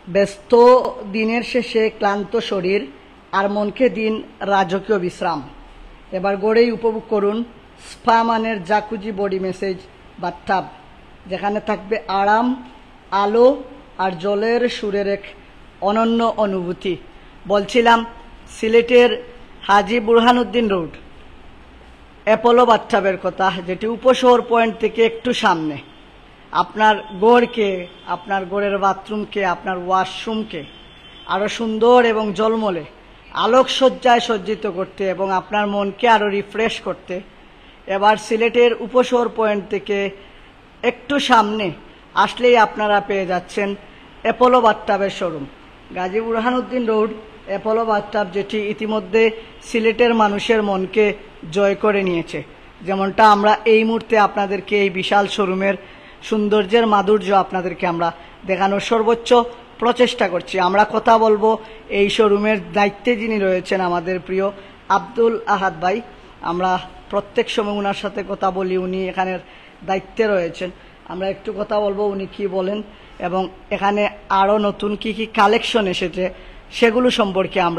ব্যস্ত দিনের শেষে ক্লান্ত শরীর আর মনকে দিন রাজকীয় বিশ্রাম। এবার গড়েই উপভোগ করুন স্পা মানের জাকুজি বডি ম্যাসেজ বাথটাব, যেখানে থাকবে আরাম, আলো আর জলের সুরের এক অনন্য অনুভূতি। বলছিলাম সিলেটের হাজী বুরহানুদ্দিন রোড অ্যাপোলো বাথটাবের কথা, যেটি উপশহর পয়েন্ট থেকে একটু সামনে। আপনার গড়কে, আপনার গড়ের বাথরুমকে, আপনার ওয়াশরুমকে আরও সুন্দর এবং ঝলমলে আলোকসজ্জায় সজ্জিত করতে এবং আপনার মনকে আরও রিফ্রেশ করতে এবার সিলেটের উপশহর পয়েন্ট থেকে একটু সামনে আসলেই আপনারা পেয়ে যাচ্ছেন অ্যাপোলো বাথটাবের showroom, Gazi Burhanuddin road Apollo bathtub, যেটি ইতিমধ্যে সিলেটের মানুষের মনকে জয় করে নিয়েছে। যেমনটা আমরা এই মুহূর্তে আপনাদেরকে এই বিশাল শোরুমের সৌন্দর্যের মাধুর্য আপনাদেরকে আমরা দেখানোর সর্বোচ্চ প্রচেষ্টা করছি। আমরা কথা বলবো এই শোরুমের দায়িত্বে যিনি রয়েছেন আমাদের প্রিয় আব্দুল আহাদ ভাই। আমরা প্রত্যেক সময় ওনার সাথে কথা বলি, উনি এখানের দায়িত্বে রয়েছেন। আমরা একটু কথা বলবো উনি কি বলেন এবং এখানে আরও নতুন কি কি কালেকশন এসেছে সেগুলো সম্পর্কে আমরা